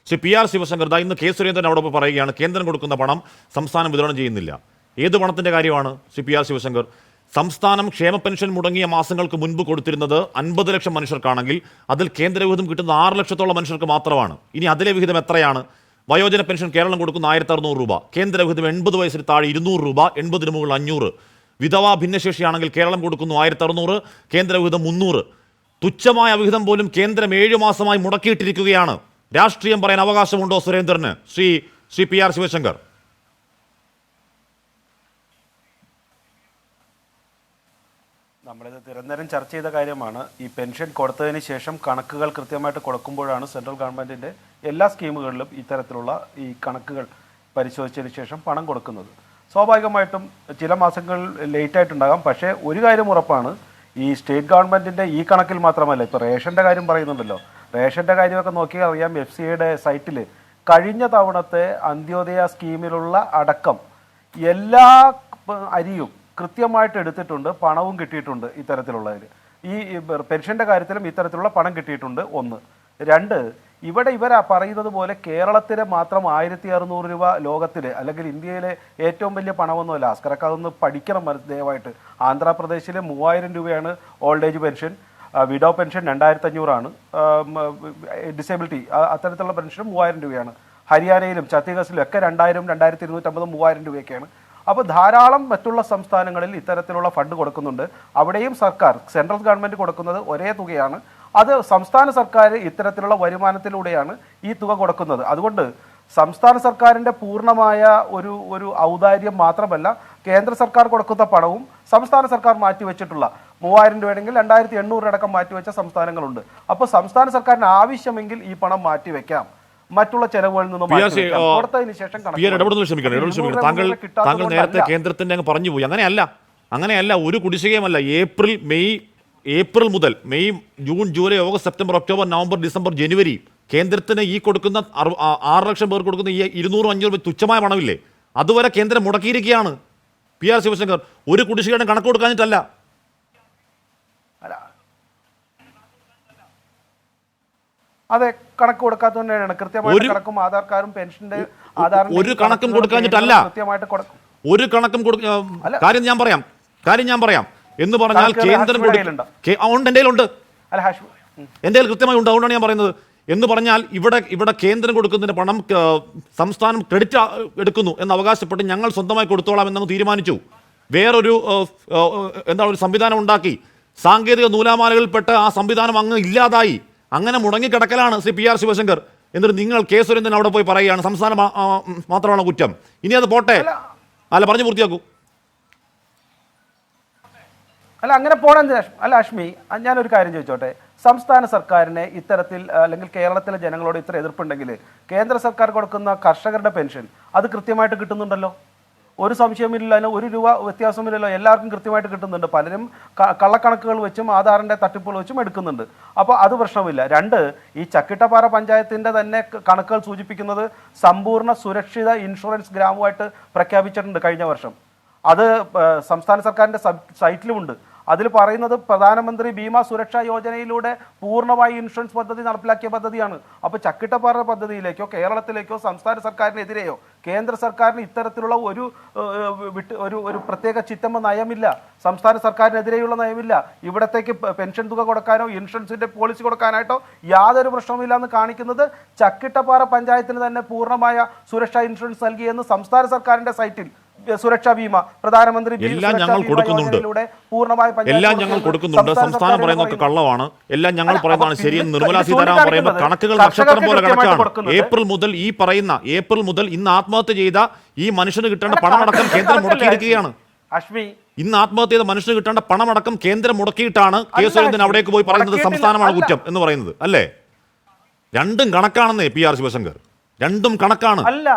Shri P R Sivasankar ഇന്ന് K Surendran അവിടെ പറയുകയാണ് കേന്ദ്രം കൊടുക്കുന്ന പണം സംസ്ഥാനം വിതരണം ചെയ്യുന്നില്ല. ഏത് പണത്തിൻ്റെ കാര്യമാണ് ശ്രീ പി ആർ ശിവശങ്കർ? സംസ്ഥാനം ക്ഷേമ പെൻഷൻ മുടങ്ങിയ മാസങ്ങൾക്ക് മുൻപ് കൊടുത്തിരുന്നത് 50 ലക്ഷം മനുഷ്യർക്കാണെങ്കിൽ അതിൽ കേന്ദ്ര വിഹിതം കിട്ടുന്ന 6 ലക്ഷത്തോളം മനുഷ്യർക്ക് മാത്രമാണ്. ഇനി അതിലെ വിഹിതം എത്രയാണ്? വയോജന പെൻഷൻ കേരളം കൊടുക്കുന്ന 1600 രൂപ, കേന്ദ്ര വിഹിതം 80 വയസ്സിന് താഴെ 200 രൂപ, 80 മുകളിൽ 500. വിധവാ ഭിന്നശേഷിയാണെങ്കിൽ കേരളം കൊടുക്കുന്നു 1600, കേന്ദ്ര വിഹിതം 300. തുച്ഛമായ വിഹിതം പോലും കേന്ദ്രം 7 മാസമായി മുടക്കിയിട്ടിരിക്കുകയാണ്. രാഷ്ട്രീയം പറയാൻ അവകാശമുണ്ടോ സുരേന്ദ്രന്? Shri P R Sivasankar. നമ്മളിത് നിരന്തരം ചർച്ച ചെയ്ത കാര്യമാണ്. ഈ പെൻഷൻ കൊടുത്തതിന് ശേഷം കണക്കുകൾ കൃത്യമായിട്ട് കൊടുക്കുമ്പോഴാണ് സെൻട്രൽ ഗവൺമെൻറ്റിൻ്റെ എല്ലാ സ്കീമുകളിലും ഇത്തരത്തിലുള്ള ഈ കണക്കുകൾ പരിശോധിച്ചതിന് ശേഷം പണം കൊടുക്കുന്നത്. സ്വാഭാവികമായിട്ടും ചില മാസങ്ങൾ ലേറ്റായിട്ടുണ്ടാകാം. പക്ഷേ ഒരു കാര്യം ഉറപ്പാണ്, ഈ സ്റ്റേറ്റ് ഗവൺമെൻറ്റിൻ്റെ ഈ കണക്കിൽ മാത്രമല്ല, ഇപ്പോൾ റേഷൻ്റെ കാര്യം പറയുന്നുണ്ടല്ലോ, റേഷൻ്റെ കാര്യമൊക്കെ നോക്കിയാൽ അറിയാം. FCIയുടെ സൈറ്റിൽ കഴിഞ്ഞ തവണത്തെ അന്ത്യോദയ സ്കീമിലുള്ള അടക്കം എല്ലാ അരിയും കൃത്യമായിട്ട് എടുത്തിട്ടുണ്ട്, പണവും കിട്ടിയിട്ടുണ്ട്. ഇത്തരത്തിലുള്ളതിൽ ഈ പെൻഷൻ്റെ കാര്യത്തിലും ഇത്തരത്തിലുള്ള പണം കിട്ടിയിട്ടുണ്ട്. 1. 2, ഇവിടെ പറയുന്നത് പോലെ കേരളത്തിലെ മാത്രം 1600 രൂപ ലോകത്തിൽ അല്ലെങ്കിൽ ഇന്ത്യയിലെ ഏറ്റവും വലിയ പണമൊന്നുമല്ല. അസ്കരക്ക് അതൊന്ന് പഠിക്കണം ദയവായിട്ട്. ആന്ധ്രാപ്രദേശിലെ 3000 രൂപയാണ് old age pension, widow pension 2500 ആണ്, ഡിസേബിലിറ്റി അത്തരത്തിലുള്ള പെൻഷനും 3000 രൂപയാണ്. ഹരിയാനയിലും ഛത്തീസ്ഗഡിലും ഒക്കെ 2000, 2250, 3000 രൂപയൊക്കെയാണ്. അപ്പോൾ ധാരാളം മറ്റുള്ള സംസ്ഥാനങ്ങളിൽ ഇത്തരത്തിലുള്ള ഫണ്ട് കൊടുക്കുന്നുണ്ട്. അവിടെയും സർക്കാർ, സെൻട്രൽ ഗവൺമെൻറ് കൊടുക്കുന്നത് ഒരേ തുകയാണ്. അത് സംസ്ഥാന സർക്കാർ ഇത്തരത്തിലുള്ള വരുമാനത്തിലൂടെയാണ് ഈ തുക കൊടുക്കുന്നത്. അതുകൊണ്ട് സംസ്ഥാന സർക്കാരിൻ്റെ പൂർണ്ണമായ ഒരു ഔദാര്യം മാത്രമല്ല, കേന്ദ്ര സർക്കാർ കൊടുക്കുന്ന പണവും സംസ്ഥാന സർക്കാർ മാറ്റിവെച്ചിട്ടുള്ള 3000 രൂപയാണെങ്കിൽ 2800 അടക്കം മാറ്റിവെച്ച സംസ്ഥാനങ്ങളുണ്ട്. അപ്പോൾ സംസ്ഥാന സർക്കാരിന് ആവശ്യമെങ്കിൽ ഈ പണം മാറ്റിവെക്കാം, മറ്റുള്ള ചെലവുകളിൽ നിന്നും കൊടുത്തതിന് ശേഷം. താങ്കൾ നേരത്തെ കേന്ദ്രത്തിന്റെ അങ്ങ് പറഞ്ഞു പോയി. അങ്ങനെയല്ല, ഒരു കുടിശ്ശികയുമല്ല. ഏപ്രിൽ മുതൽ May, June, July, August, September, October, November, December, ജനുവരി കേന്ദ്രത്തിന് ഈ കൊടുക്കുന്ന 6 ലക്ഷം പേർ കൊടുക്കുന്ന ഈ 200-500 തുച്ഛമായ പണമില്ലേ, അതുവരെ കേന്ദ്രം മുടക്കിയിരിക്കുകയാണ്. പി ആർ ശിവശങ്കർ, ഒരു കുടിശ്ശികയുടെ കണക്ക് കൊടുക്കാനിട്ടല്ല. അതെ, കണക്ക് കൊടുക്കാത്തതുകൊണ്ടാണ് കൃത്യമായിട്ട് കണക്കും ആധാർ കാർഡും പെൻഷന്റെ ഒരു കണക്കും കൊടുക്കാഞ്ഞിട്ടല്ല. ഒരു കണക്കും കാര്യം ഞാൻ പറയാം എന്ന് പറഞ്ഞാൽ കേന്ദ്രം ഉണ്ട്, എൻ്റെ കൃത്യമായി ഉണ്ട്. അതുകൊണ്ടാണ് ഞാൻ പറയുന്നത്. എന്ന് പറഞ്ഞാൽ ഇവിടെ കേന്ദ്രം കൊടുക്കുന്നതിന് പണം സംസ്ഥാനം ക്രെഡിറ്റ് എടുക്കുന്നു എന്ന് അവകാശപ്പെട്ട് ഞങ്ങൾ സ്വന്തമായി കൊടുത്തോളാം എന്നങ്ങ് തീരുമാനിച്ചു. വേറൊരു ഒരു സംവിധാനം ഉണ്ടാക്കി. സാങ്കേതിക നൂലാമാലകളിൽപ്പെട്ട് ആ സംവിധാനം അങ്ങ് ഇല്ലാതായി. അങ്ങനെ മുടങ്ങിക്കിടക്കലാണ് ശ്രീ പി ആർ ശിവശങ്കർ. എന്നിട്ട് നിങ്ങൾ കെ സുരേന്ദ്രൻ അവിടെ പോയി പറയുകയാണ് സംസ്ഥാനം മാത്രമാണ് കുറ്റം. ഇനി അത് പോട്ടെ, പറഞ്ഞു പൂർത്തിയാക്കൂ. അങ്ങനെ പോകണം. അശ്മി, ഞാനൊരു കാര്യം ചോദിച്ചോട്ടെ. സംസ്ഥാന സർക്കാരിനെ ഇത്തരത്തിൽ അല്ലെങ്കിൽ കേരളത്തിലെ ജനങ്ങളോട് ഇത്ര എതിർപ്പുണ്ടെങ്കിൽ കേന്ദ്ര സർക്കാർ കൊടുക്കുന്ന കർഷകരുടെ പെൻഷൻ അത് കൃത്യമായിട്ട് കിട്ടുന്നുണ്ടല്ലോ, ഒരു സംശയമില്ല, അതിന് 1 രൂപ വ്യത്യാസമില്ലല്ലോ, എല്ലാവർക്കും കൃത്യമായിട്ട് കിട്ടുന്നുണ്ട്. പലരും കള്ളക്കണക്കുകൾ വെച്ചും ആധാറിൻ്റെ തട്ടിപ്പുകൾ വെച്ചും എടുക്കുന്നുണ്ട്. അപ്പോൾ അത് പ്രശ്നമില്ല. 2, ഈ ചക്കിട്ടപ്പാറ പഞ്ചായത്തിൻ്റെ തന്നെ കണക്കുകൾ സൂചിപ്പിക്കുന്നത് സമ്പൂർണ്ണ സുരക്ഷിത ഇൻഷുറൻസ് ഗ്രാമമായിട്ട് പ്രഖ്യാപിച്ചിട്ടുണ്ട് കഴിഞ്ഞ വർഷം. അത് സംസ്ഥാന സർക്കാരിൻ്റെ സൈറ്റിലുമുണ്ട്. അതിൽ പറയുന്നത് പ്രധാനമന്ത്രി ഭീമ സുരക്ഷാ യോജനയിലൂടെ പൂർണ്ണമായി ഇൻഷുറൻസ് പദ്ധതി നടപ്പിലാക്കിയ പദ്ധതിയാണ്. അപ്പോൾ ചക്കിട്ടപ്പാറ പദ്ധതിയിലേക്കോ കേരളത്തിലേക്കോ സംസ്ഥാന സർക്കാരിനെതിരെയോ കേന്ദ്ര സർക്കാരിന് ഇത്തരത്തിലുള്ള ഒരു പ്രത്യേക ചിറ്റമ്മ നയമില്ല. സംസ്ഥാന സർക്കാരിനെതിരെയുള്ള നയമില്ല. ഇവിടത്തേക്ക് പെൻഷൻ തുക കൊടുക്കാനോ ഇൻഷുറൻസിൻ്റെ പോളിസി കൊടുക്കാനായിട്ടോ യാതൊരു പ്രശ്നവുമില്ല എന്ന് കാണിക്കുന്നത് ചക്കിട്ടപ്പാറ പഞ്ചായത്തിന് തന്നെ പൂർണ്ണമായ സുരക്ഷാ ഇൻഷുറൻസ് നൽകിയെന്ന് സംസ്ഥാന സർക്കാരിൻ്റെ സൈറ്റിൽ സുരക്ഷാ ബീമ പ്രധാനമന്ത്രി എല്ലാം ഞങ്ങൾ കൊടുക്കുന്നുണ്ട്. സംസ്ഥാനം പറയുന്നതൊക്കെ കള്ളമാണ്. എല്ലാം ഞങ്ങൾ പറയുന്നതാണ് ശരിയെന്ന് നിർമ്മലാ സീതാരാമൻ പറയുമ്പോൾ കണക്കുകൾ നക്ഷത്രം പോലെ കണക്കാണ്. ഏപ്രിൽ മുതൽ ഇന്ന് ആത്മഹത്യ ചെയ്ത ഈ മനുഷ്യന് കിട്ടേണ്ട പണമടക്കം കേന്ദ്രം മുടക്കിയിരിക്കുകയാണ്. ഇന്ന് ആത്മഹത്യ ചെയ്ത മനുഷ്യന് കിട്ടേണ്ട പണമടക്കം കേന്ദ്രം മുടക്കിയിട്ടാണ് കെ സുരേന്ദ്രൻ അവിടേക്ക് പോയി പറയുന്നത് സംസ്ഥാനമാണ് കുറ്റം എന്ന് പറയുന്നത്. അല്ലേ? രണ്ടും കണക്കാണെന്നേ പി ആർ ശിവശങ്കർ, രണ്ടും കണക്കാണ്. അല്ല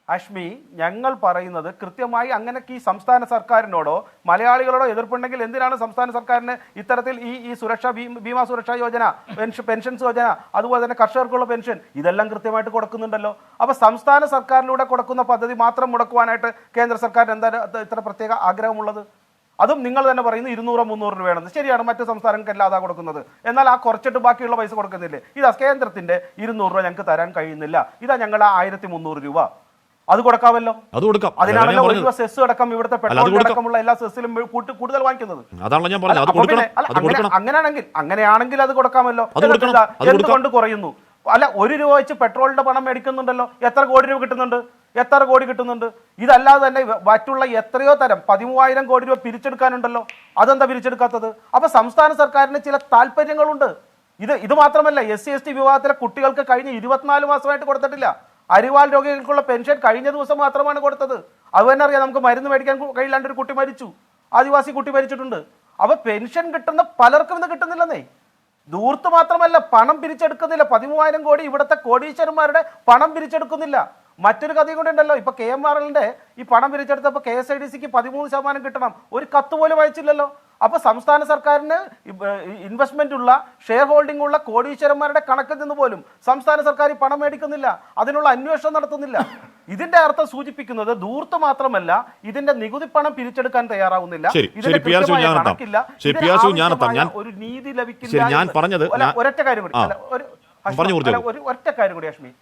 അശ്മി, ഞങ്ങൾ പറയുന്നത് കൃത്യമായി അങ്ങനെ ഈ സംസ്ഥാന സർക്കാരിനോടോ മലയാളികളോടോ എതിർപ്പുണ്ടെങ്കിൽ എന്തിനാണ് സംസ്ഥാന സർക്കാരിന് ഇത്തരത്തിൽ ഈ സുരക്ഷാ ഭീമാ സുരക്ഷാ യോജന, പെൻഷൻ യോജന, അതുപോലെ തന്നെ കർഷകർക്കുള്ള പെൻഷൻ ഇതെല്ലാം കൃത്യമായിട്ട് കൊടുക്കുന്നുണ്ടല്ലോ. അപ്പോൾ സംസ്ഥാന സർക്കാരിലൂടെ കൊടുക്കുന്ന പദ്ധതി മാത്രം മുടക്കുവാനായിട്ട് കേന്ദ്ര സർക്കാരിന് എന്താണ് ഇത്ര പ്രത്യേക ആഗ്രഹമുള്ളത്? അതും നിങ്ങൾ തന്നെ പറയുന്നു 200-300 രൂപയാണെന്ന്. ശരിയാണ്, മറ്റു സംസ്ഥാനങ്ങൾക്കെല്ലാം അതാ കൊടുക്കുന്നത്. എന്നാൽ ആ കുറച്ചിട്ട് ബാക്കിയുള്ള പൈസ കൊടുക്കുന്നില്ലേ? ഇതാ കേന്ദ്രത്തിന്റെ 200 രൂപ ഞങ്ങൾക്ക് തരാൻ കഴിയുന്നില്ല, ഇതാ ഞങ്ങൾ 1300 രൂപ അത് കൊടുക്കാമല്ലോ. അത് കൊടുക്കാം. അതിനാണല്ലോ ഒരു രൂപ സെസ് അടക്കം ഇവിടുത്തെ പെട്രോൾ അടക്കമുള്ള എല്ലാ സെസ്സിലും കൂടുതൽ വാങ്ങിക്കുന്നത്. അതാണല്ലോ ഞാൻ പറഞ്ഞത്. അങ്ങനെയാണെങ്കിൽ അത് കൊടുക്കാമല്ലോ. എന്തുകൊണ്ട് കുറയുന്നു? അല്ല, 1 രൂപ വെച്ച് പെട്രോളിന്റെ പണം മേടിക്കുന്നുണ്ടല്ലോ, എത്ര കോടി രൂപ കിട്ടുന്നുണ്ട്? ഇതല്ലാതെ തന്നെ മറ്റുള്ള എത്രയോ തരം 13,000 കോടി രൂപ പിരിച്ചെടുക്കാനുണ്ടല്ലോ, അതെന്താ പിരിച്ചെടുക്കാത്തത്? അപ്പൊ സംസ്ഥാന സർക്കാരിന് ചില താല്പര്യങ്ങളുണ്ട്. ഇത് മാത്രമല്ല, SC/ST വിഭാഗത്തിലെ കുട്ടികൾക്ക് കഴിഞ്ഞ 24 മാസമായിട്ട് കൊടുത്തിട്ടില്ല. അരിവാൾ രോഗികൾക്കുള്ള പെൻഷൻ കഴിഞ്ഞ ദിവസം മാത്രമാണ് കൊടുത്തത്. അത് തന്നെ അറിയാം, നമുക്ക് മരുന്ന് മേടിക്കാൻ കഴിയില്ലാണ്ട് ഒരു കുട്ടി മരിച്ചു, ആദിവാസി കുട്ടി മരിച്ചിട്ടുണ്ട്. അപ്പൊ പെൻഷൻ കിട്ടുന്ന പലർക്കും ഇത് കിട്ടുന്നില്ലെന്നേ. ദൂർത്ത് മാത്രമല്ല, പണം പിരിച്ചെടുക്കുന്നില്ല. 13,000 കോടി ഇവിടുത്തെ കോടീശ്വരന്മാരുടെ പണം പിരിച്ചെടുക്കുന്നില്ല. മറ്റൊരു കഥയും കൂടെ ഉണ്ടല്ലോ. ഇപ്പൊ KMRLന്റെ ഈ പണം പിരിച്ചെടുത്തപ്പോൾ KSIDCക്ക് 13% കിട്ടണം, ഒരു കത്ത് പോലും അയച്ചില്ലല്ലോ. അപ്പൊ സംസ്ഥാന സർക്കാരിന് ഇൻവെസ്റ്റ്മെന്റ് ഉള്ള, ഷെയർ ഹോൾഡിംഗ് ഉള്ള കോടീശ്വരന്മാരുടെ കണക്കിൽ നിന്ന് പോലും സംസ്ഥാന സർക്കാർ പണം മേടിക്കുന്നില്ല, അതിനുള്ള അന്വേഷണം നടത്തുന്നില്ല. ഇതിന്റെ അർത്ഥം സൂചിപ്പിക്കുന്നത് ദൂർത്ത് മാത്രമല്ല, ഇതിന്റെ നികുതി പണം പിരിച്ചെടുക്കാൻ തയ്യാറാവുന്നില്ല. ഒരു നീതി ലഭിക്കില്ല. ഒരൊറ്റ കാര്യം കൂടി അശ്മി,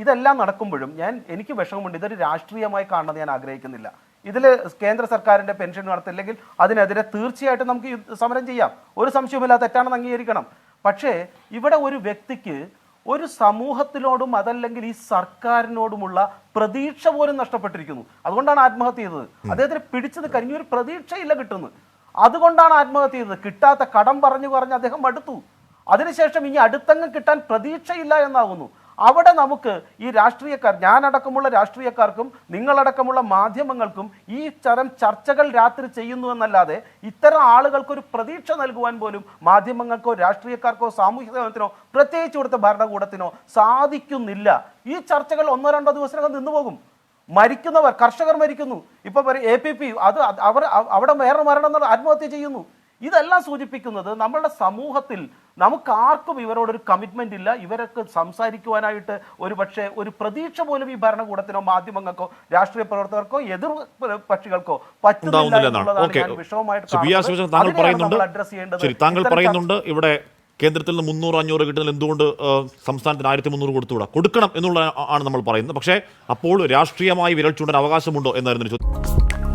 ഇതെല്ലാം നടക്കുമ്പോഴും എനിക്ക് വിഷമമുണ്ട്. ഇതൊരു രാഷ്ട്രീയമായി കാണുന്നത് ഞാൻ ആഗ്രഹിക്കുന്നില്ല. ഇതിൽ കേന്ദ്ര സർക്കാരിന്റെ പെൻഷൻ നടത്തില്ലെങ്കിൽ അതിനെതിരെ തീർച്ചയായിട്ടും നമുക്ക് സമരം ചെയ്യാം, ഒരു സംശയവുമില്ല, തെറ്റാണെന്ന് അംഗീകരിക്കണം. പക്ഷേ ഇവിടെ ഒരു വ്യക്തിക്ക് ഒരു സമൂഹത്തിനോടും അതല്ലെങ്കിൽ ഈ സർക്കാരിനോടുമുള്ള പ്രതീക്ഷ പോലും നഷ്ടപ്പെട്ടിരിക്കുന്നു. അതുകൊണ്ടാണ് ആത്മഹത്യ ചെയ്തത്. അദ്ദേഹത്തിന് പിടിച്ചത് കഴിഞ്ഞൊരു പ്രതീക്ഷയില്ല കിട്ടുന്നു, അതുകൊണ്ടാണ് ആത്മഹത്യ ചെയ്തത്. കിട്ടാത്ത കടം പറഞ്ഞ് അദ്ദേഹം മടുത്തു. അതിനുശേഷം ഇനി അടുത്തങ്ങ് കിട്ടാൻ പ്രതീക്ഷയില്ല എന്നാകുന്നു. അവിടെ നമുക്ക് ഈ രാഷ്ട്രീയക്കാർ, ഞാനടക്കമുള്ള രാഷ്ട്രീയക്കാർക്കും നിങ്ങളടക്കമുള്ള മാധ്യമങ്ങൾക്കും ഈ തരം ചർച്ചകൾ രാത്രി ചെയ്യുന്നുവെന്നല്ലാതെ ഇത്തരം ആളുകൾക്കൊരു പ്രതീക്ഷ നൽകുവാൻ പോലും മാധ്യമങ്ങൾക്കോ രാഷ്ട്രീയക്കാർക്കോ സാമൂഹ്യ സേവനത്തിനോ പ്രത്യേകിച്ച് ഇവിടുത്തെ ഭരണകൂടത്തിനോ സാധിക്കുന്നില്ല. ഈ ചർച്ചകൾ 1-2 ദിവസത്തിനകം നിന്നുപോകും. മരിക്കുന്നവർ, കർഷകർ മരിക്കുന്നു, ഇപ്പൊ APP അത് അവിടെ വേറെ മരണം ആത്മഹത്യ ചെയ്യുന്നു. ഇതെല്ലാം സൂചിപ്പിക്കുന്നത് നമ്മളുടെ സമൂഹത്തിൽ നമുക്ക് ആർക്കും ഇവരോടൊരു കമ്മിറ്റ്മെന്റ് ഇല്ല. ഇവരൊക്കെ സംസാരിക്കുവാനായിട്ട് ഒരു പ്രതീക്ഷ പോലും ഈ ഭരണകൂടത്തിനോ മാധ്യമങ്ങൾക്കോ രാഷ്ട്രീയ പ്രവർത്തകർക്കോ എതിർ പക്ഷികൾക്കോ പറ്റുന്നില്ല എന്നുള്ളതാണ് ഞാൻ വിഷമമായിട്ട് അഡ്രസ് ചെയ്യേണ്ടത്. താങ്കൾ പറയുന്നുണ്ട് ഇവിടെ കേന്ദ്രത്തിൽ നിന്ന് 300-500 കിട്ടുന്നതിൽ എന്തുകൊണ്ട് സംസ്ഥാനത്തിന് 1300 കൊടുത്തുകൂടാ? കൊടുക്കണം എന്നുള്ള ആണ് നമ്മൾ പറയുന്നത്. പക്ഷേ അപ്പോൾ രാഷ്ട്രീയമായി വിരൽ ചൂണ്ടാൻ അവകാശമുണ്ടോ എന്നായിരുന്നു ചോദ്യം.